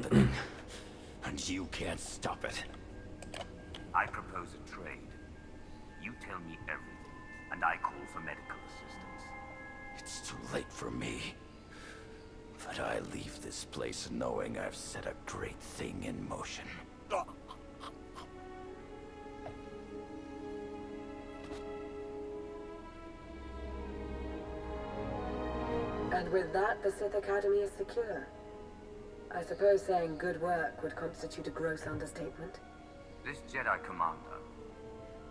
abandoning. And you can't stop it. I propose a trade. You tell me everything, and I call for medical assistance. It's too late for me. But I leave this place knowing I've set a great thing in motion. And with that, the Sith Academy is secure. I suppose saying good work would constitute a gross understatement. This Jedi Commander,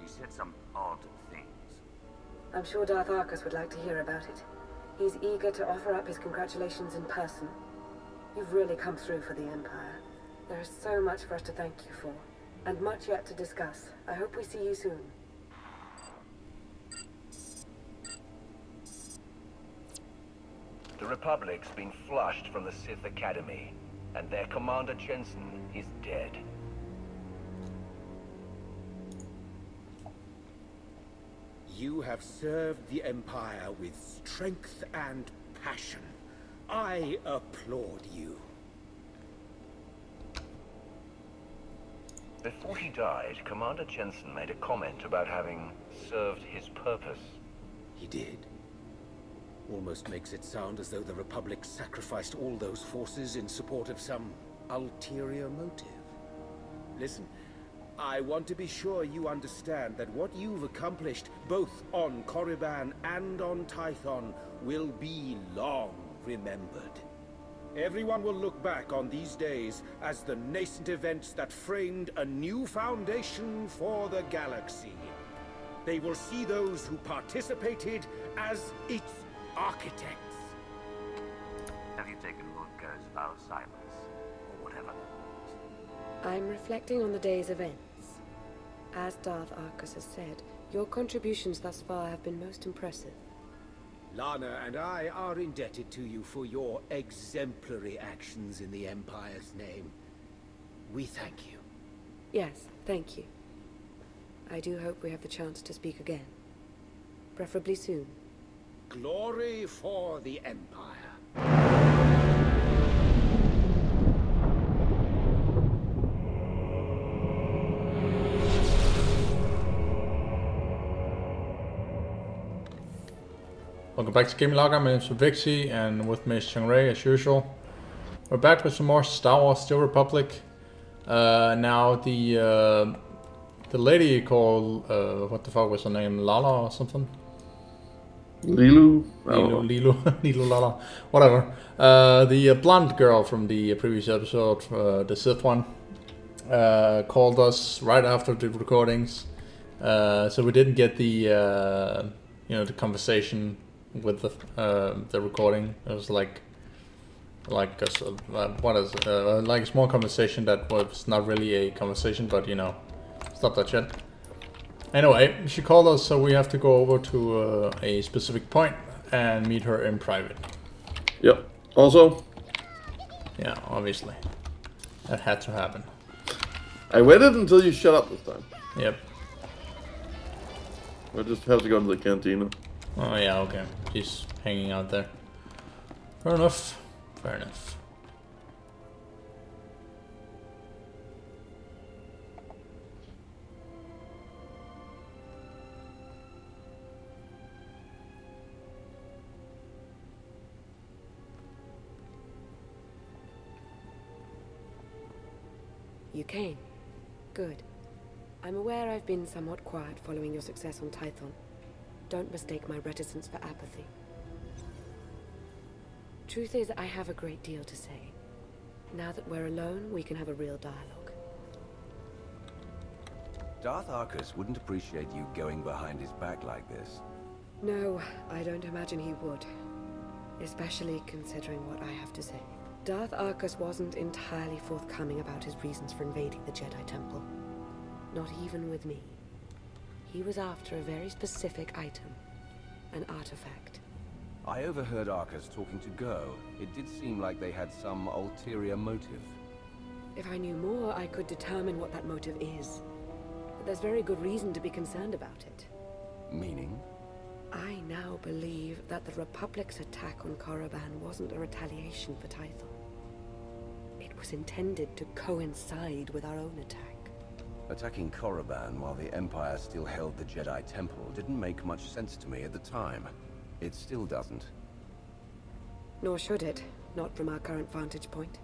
he said some odd things. I'm sure Darth Arcus would like to hear about it. He's eager to offer up his congratulations in person. You've really come through for the Empire. There is so much for us to thank you for, and much yet to discuss. I hope we see you soon. The Republic's been flushed from the Sith Academy, and their Commander Jensen is dead. You have served the Empire with strength and passion. I applaud you. Before he died, Commander Jensen made a comment about having served his purpose. He did. Almost makes it sound as though the Republic sacrificed all those forces in support of some ulterior motive. Listen, I want to be sure you understand that what you've accomplished, both on Korriban and on Tython, will be long remembered. Everyone will look back on these days as the nascent events that framed a new foundation for the galaxy. They will see those who participated as its architects. Have you taken Ludger's vow of silence, or whatever? I'm reflecting on the day's events. As Darth Arcus has said, your contributions thus far have been most impressive. Lana and I are indebted to you for your exemplary actions in the Empire's name. We thank you. Yes, thank you. I do hope we have the chance to speak again. Preferably soon. Glory for the Empire. Welcome back to Gaming Logger. My name is Revixy, and with me is Changray as usual. We're back with some more Star Wars: The Old Republic. Now the lady called what the fuck was her name? Lala or something? Lilu, Lala, whatever. The blonde girl from the previous episode, the Sith one, called us right after the recordings, so we didn't get the the conversation with the recording. It was like a small conversation that was not really a conversation, but stop that shit. Anyway, she called us, so we have to go over to a specific point and meet her in private. Yep. Also? Yeah, obviously. That had to happen. I waited until you shut up this time. Yep. I just have to go to the cantina. Oh yeah, okay. She's hanging out there. Fair enough. Fair enough. You came. Good. I'm aware I've been somewhat quiet following your success on Tython. Don't mistake my reticence for apathy. Truth is, I have a great deal to say. Now that we're alone, we can have a real dialogue. Darth Arcus wouldn't appreciate you going behind his back like this. No, I don't imagine he would. Especially considering what I have to say. Darth Arcus wasn't entirely forthcoming about his reasons for invading the Jedi Temple. Not even with me. He was after a very specific item. An artifact. I overheard Arcus talking to Go. It did seem like they had some ulterior motive. If I knew more, I could determine what that motive is. But there's very good reason to be concerned about it. Meaning? I now believe that the Republic's attack on Korriban wasn't a retaliation for Tython. It was intended to coincide with our own attack. Attacking Korriban while the Empire still held the Jedi Temple didn't make much sense to me at the time. It still doesn't. Nor should it, not from our current vantage point.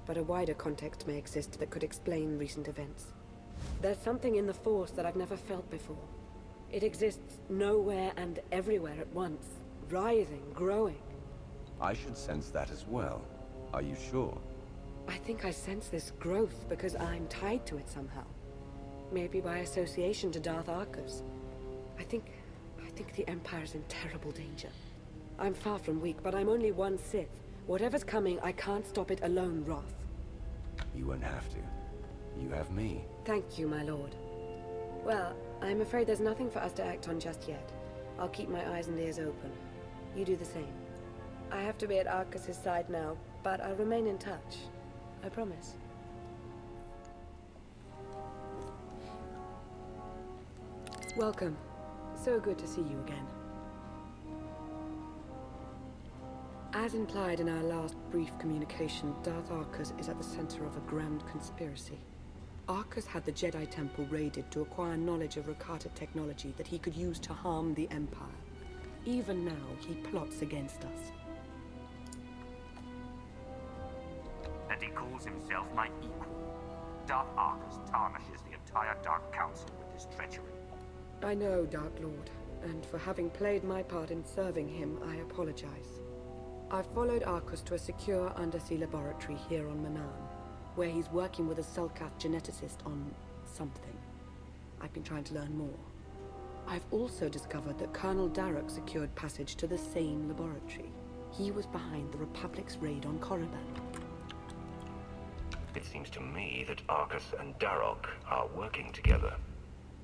But a wider context may exist that could explain recent events. There's something in the Force that I've never felt before. It exists nowhere and everywhere at once, writhing, growing. I should sense that as well. Are you sure? I think I sense this growth because I'm tied to it somehow. Maybe by association to Darth Arcus. I think the Empire's in terrible danger. I'm far from weak, but I'm only one Sith. Whatever's coming, I can't stop it alone, Roth. You won't have to. You have me. Thank you, my lord. Well, I'm afraid there's nothing for us to act on just yet. I'll keep my eyes and ears open. You do the same. I have to be at Arcus's side now, but I'll remain in touch. I promise. Welcome. So good to see you again. As implied in our last brief communication, Darth Arcus is at the center of a grand conspiracy. Arcus had the Jedi Temple raided to acquire knowledge of Rakata technology that he could use to harm the Empire. Even now, he plots against us. And he calls himself my equal. Darth Arcus tarnishes the entire Dark Council with his treachery. I know, Dark Lord, and for having played my part in serving him, I apologize. I've followed Arcus to a secure undersea laboratory here on Manaan, where he's working with a Selkath geneticist on something. I've been trying to learn more. I've also discovered that Colonel Darroch secured passage to the same laboratory. He was behind the Republic's raid on Korriban. It seems to me that Arcus and Darroch are working together.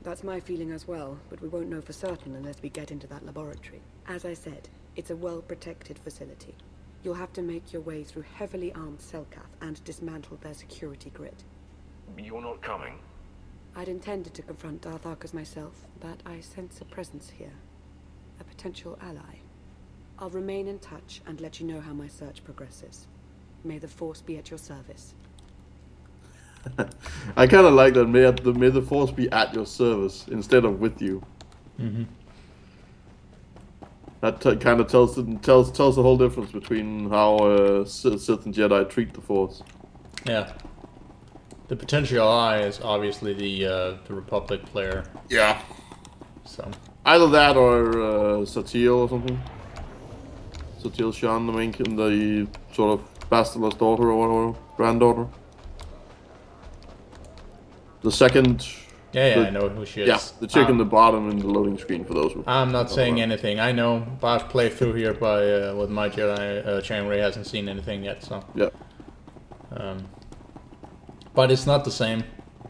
That's my feeling as well, but we won't know for certain unless we get into that laboratory. As I said, it's a well-protected facility. You'll have to make your way through heavily armed Selkath and dismantle their security grid. You're not coming? I'd intended to confront Darth Arcus myself, but I sense a presence here. A potential ally. I'll remain in touch and let you know how my search progresses. May the Force be at your service. I kind of like that. May the Force be at your service instead of with you. Mm-hmm. That kind of tells the whole difference between how Sith and Jedi treat the Force. Yeah. The potential ally is obviously the Republic player. Yeah. So. Either that or Satele or something. Satele Shan, the sort of bastardless daughter or whatever, granddaughter. The second. Yeah, I know who she is. Yeah, the chick in the bottom in the loading screen for those. I'm not saying anything. I know, but I've played through here by with my Jedi. Chang-Ray hasn't seen anything yet, so. Yeah. But it's not the same.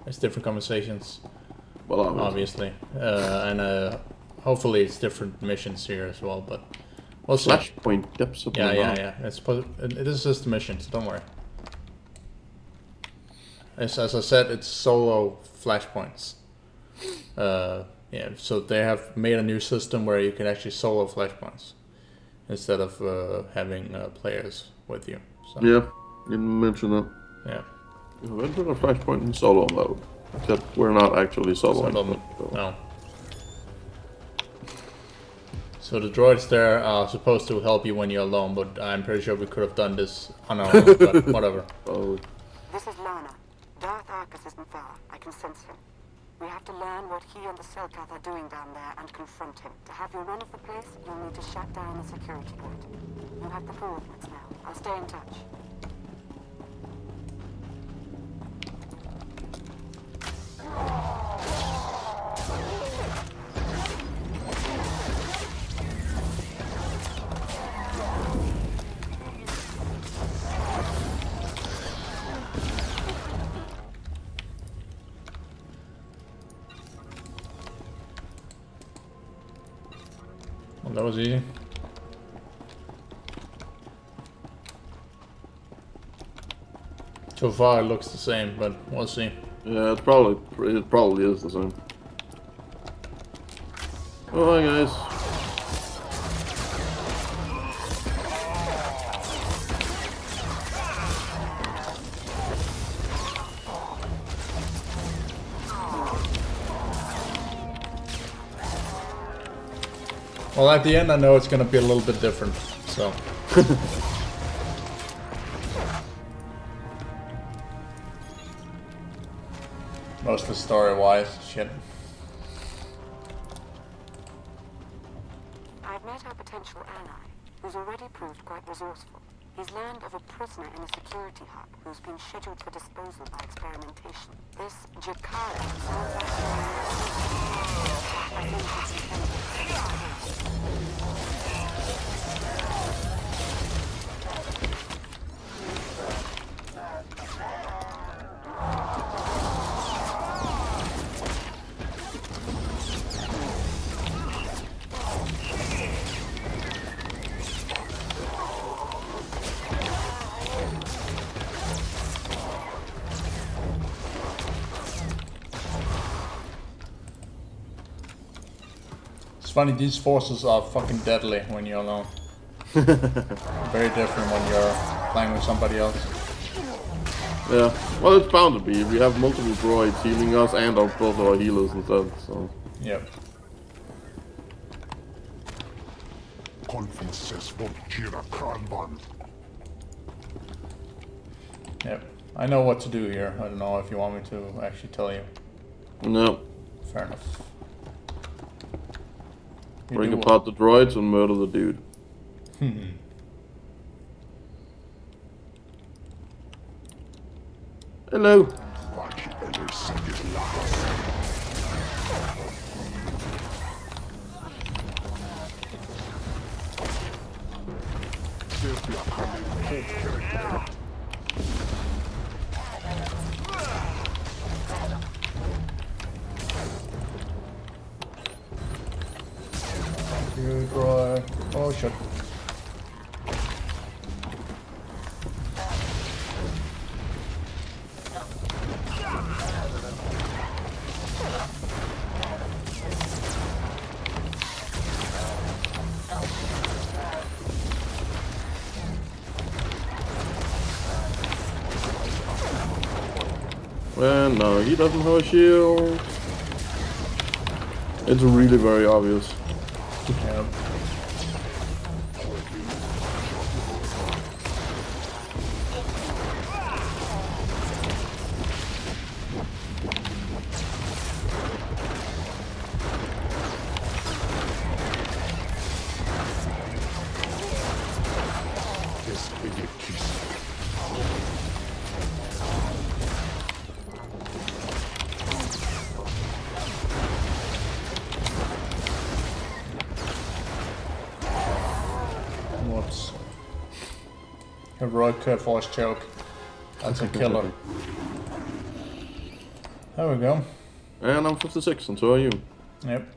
It's different conversations. Well, obviously, and hopefully it's different missions here as well. But we'll see. Flashpoint depths. Yeah. It is just a mission, so don't worry. As I said, it's solo flashpoints. Yeah, so they have made a new system where you can actually solo flashpoints instead of having players with you. So. Yeah, you mentioned that. Yeah. We went to a flashpoint in solo mode, except we're not actually soloing. No. So the droids there are supposed to help you when you're alone, but I'm pretty sure we could have done this on our own, but whatever. Oh. This is Lana. Darth Arcus isn't far. I can sense him. We have to learn what he and the Selkath are doing down there and confront him. To have your run of the place, you'll need to shut down the security grid. You have the coordinates now. I'll stay in touch. Well, that was easy. So far it looks the same, but we'll see. Yeah, it probably is the same. Oh, hi guys. Well, at the end, I know it's gonna be a little bit different, so. Mostly story-wise, shit. I've met our potential ally, who's already proved quite resourceful. He's learned of a prisoner in a security hub who's been scheduled for disposal by experimentation. This Jakara sounds like I think it's funny, these forces are fucking deadly when you're alone. Very different when you're playing with somebody else. Yeah, well, it's bound to be. We have multiple droids healing us and both our healers instead, so. Yep. Yep. I know what to do here. I don't know if you want me to actually tell you. No. Fair enough. Break apart the droids and murder the dude. Hello. Good droid. Oh shit. Well, no, he doesn't have a shield. It's really very obvious. Yep. Whoops. Heroic force choke. That's a killer. There we go. And I'm 56, and so are you. Yep.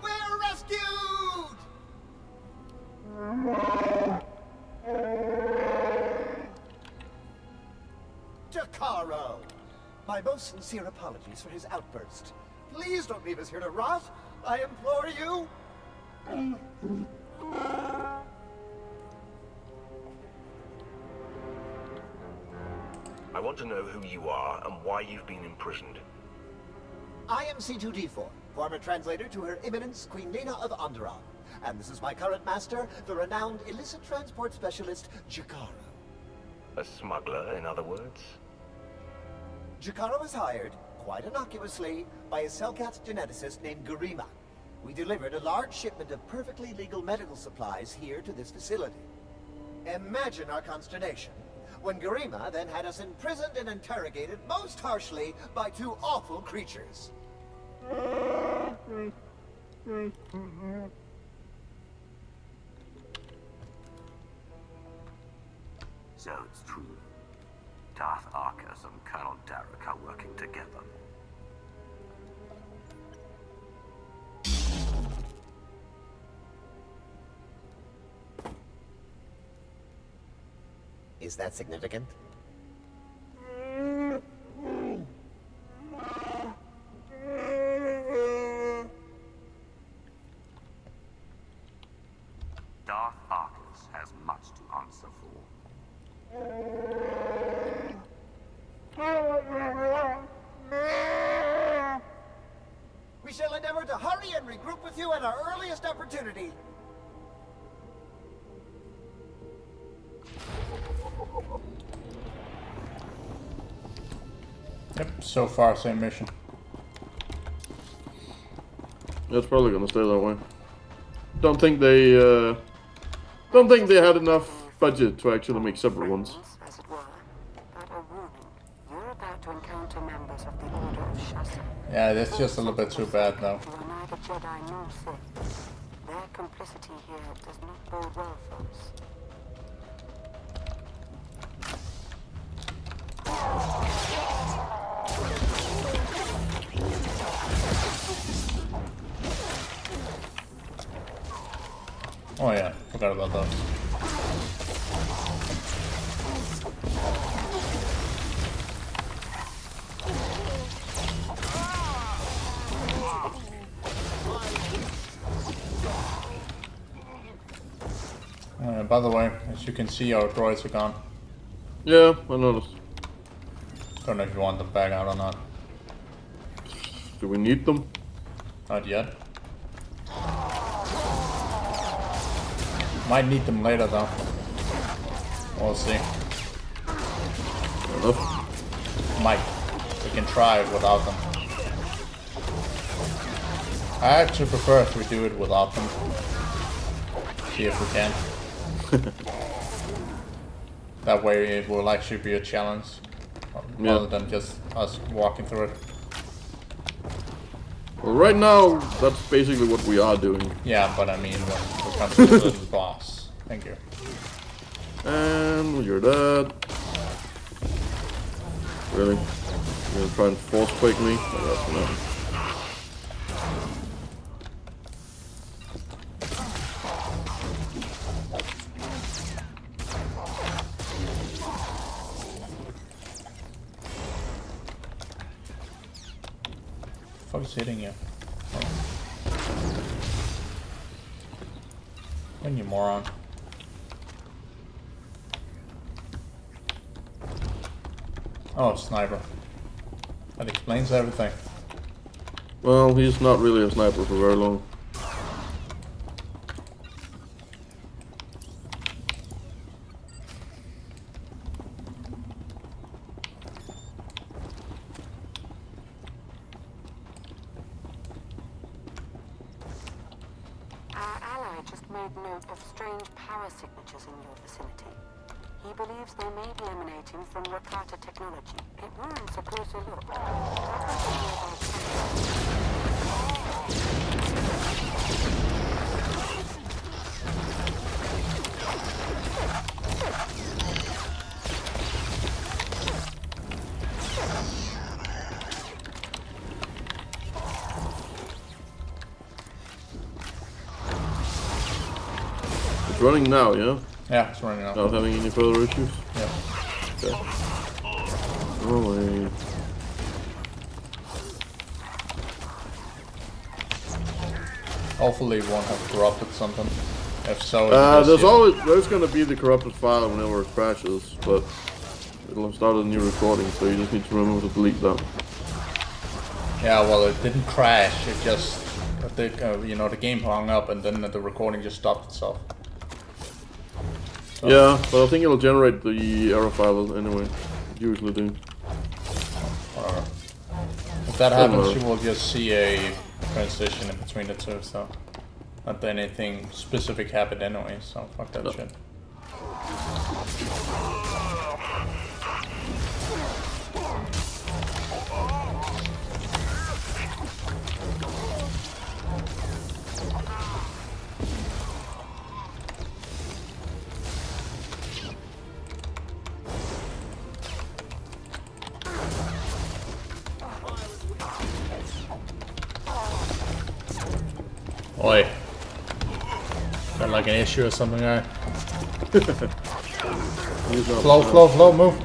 We're rescued! Jakaro! My most sincere apologies for his outburst. Please don't leave us here to rot. I implore you. I want to know who you are and why you've been imprisoned. I am C2D4, former translator to Her Eminence Queen Lena of Onderon. And this is my current master, the renowned illicit transport specialist, Jakaro. A smuggler, in other words? Jakaro was hired, quite innocuously, by a Selkat geneticist named Garima. We delivered a large shipment of perfectly legal medical supplies here to this facility. Imagine our consternation when Garima then had us imprisoned and interrogated most harshly by two awful creatures. So it's true. Darth Arcus and Colonel Derek are working together. Is that significant? Darth Arcus has much to answer for. We shall endeavor to hurry and regroup with you at our earliest opportunity. Yep, so far same mission. It's probably gonna stay that way. Don't think they had enough budget to actually make separate ones. As it were, but a warning. You're about to encounter members of the Order of Shasa. Yeah, that's just a little bit too bad now. You are neither Jedi nor Sith. Their complicity here does not bode well for us. Oh yeah, forgot about those. By the way, as you can see, our droids are gone. Yeah, I noticed. Don't know if you want them back out or not. Do we need them? Not yet. Might need them later though. We'll see. Enough. Might. We can try it without them. I actually prefer if we do it without them. See if we can. That way it will actually be a challenge. Rather than just us walking through it. Well, right now, that's basically what we are doing. Yeah, but I mean, when it comes to the boss. Thank you. And you're dead. Really? You're gonna try and force quake me? Oh, that's enough. What the fuck is hitting you? When you moron. Oh, sniper. That explains everything. Well, he's not really a sniper for very long. Our ally just made note of strange power signatures in your vicinity. He believes they may be emanating from Rakata technology. It warrants a closer look. It's running now, yeah? Yeah, it's running out. Not having any further issues? Yeah. Okay. Oh, wait. Hopefully it won't have corrupted something. If so, there's gonna be the corrupted file whenever it crashes, but it'll have started a new recording, so you just need to remember to delete that. Yeah, well, it didn't crash. It just, you know, the game hung up and then the recording just stopped itself. So. Yeah, but I think it'll generate the error file anyway. It usually do. Whatever. If that happens, you will just see a transition in between the two, so not that anything specific happened anyway, so fuck that shit. Oi. Got like an issue or something, guy. Flow, move.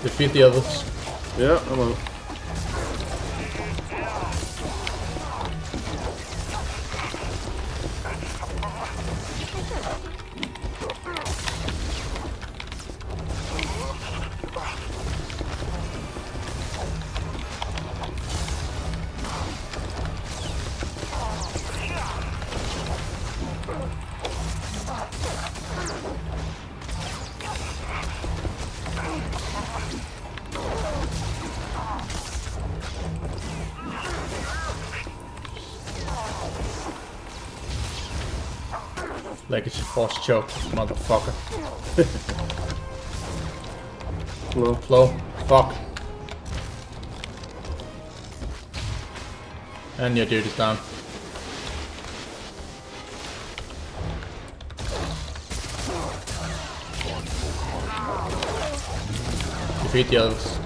Defeat the others. Yeah, I'm on. Legacy Force choke, motherfucker. Flow. Fuck. And your dude is down. Defeat the others.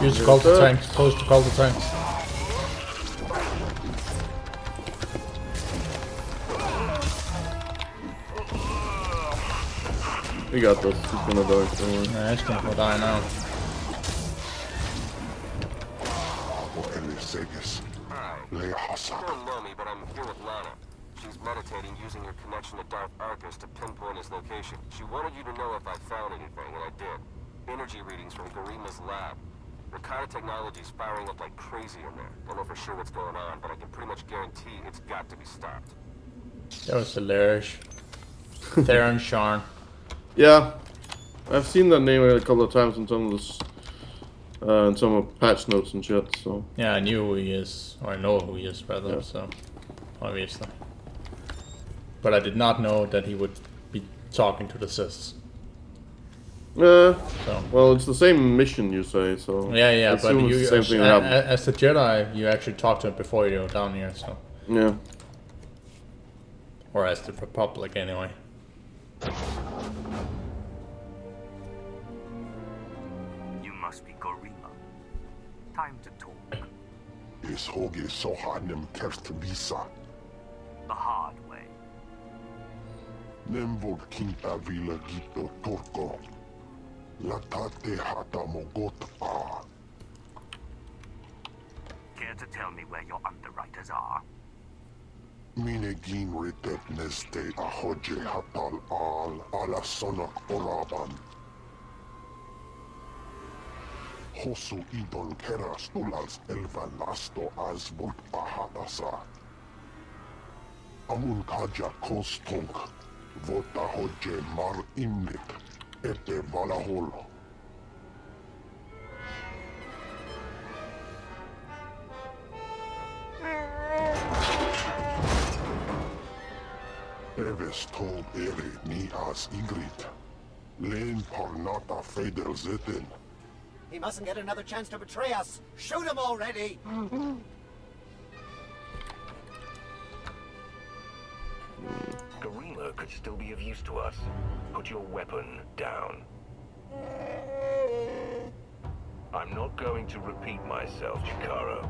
Use the call to tanks. Close to call to tanks. We got this. He's gonna die. Don't worry. Yeah, he's gonna die now. You don't know me, but I'm here with Lana. She's meditating using her connection to Darth Arcus to pinpoint his location. She wanted you to know if I found anything, and I did. Energy readings from Garima's lab. Ricardo technology's firing up like crazy in there. Don't know for sure what's going on, but I can pretty much guarantee it's got to be stopped. That was hilarious. Theron Sharn. Yeah, I've seen that name a couple of times in some of this, in some of patch notes and shit. So yeah, I knew who he is, or I know who he is rather. Yeah. So obviously, but I did not know that he would be talking to the Sith. So. Well, it's the same mission, you say, so... Yeah, but you, the same thing as the Jedi, you actually talk to him before you go down here, so... Yeah. Or as the Republic, anyway. You must be Garima. Time to talk. The hard way. Care to tell me where your underwriters are? Minegin ritet neste ahoje hatal al ala sonak oraban. Hosu idon keras ulals elvan lasto as volt ahatasa. Amun kaja kostunk, vota hoje mar imnit, ete valahol. Eves told ere ni as Ingrid. Len parnata feder zeten. He mustn't get another chance to betray us. Shoot him already! Garima could still be of use to us. Put your weapon down. I'm not going to repeat myself, Chikaro.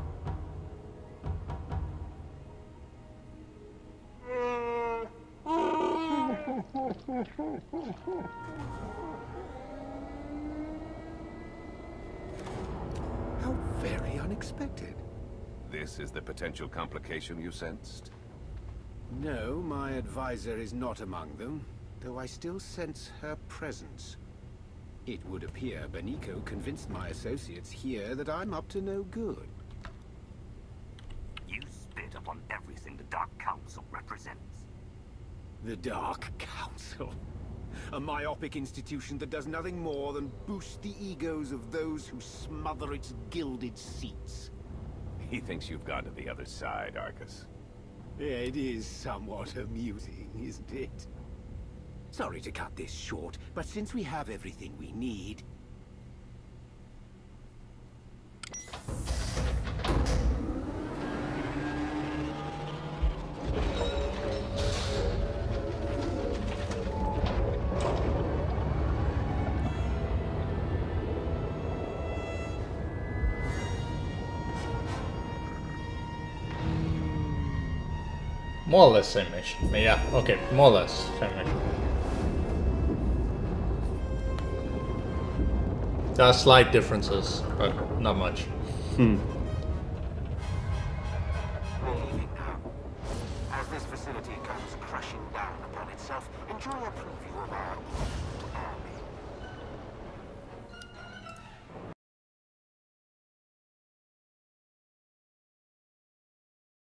How very unexpected. This is the potential complication you sensed? No, my advisor is not among them, though I still sense her presence. It would appear Beniko convinced my associates here that I'm up to no good. You spit upon everything the Dark Council represents. The Dark Council? A myopic institution that does nothing more than boost the egos of those who smother its gilded seats. He thinks you've gone to the other side, Arcus. It is somewhat amusing, isn't it? Sorry to cut this short, but since we have everything we need... More or less same mission. Yeah, okay, more or less same mission. There are slight differences, but not much. We're leaving now. As this facility comes crashing down upon itself, enjoy a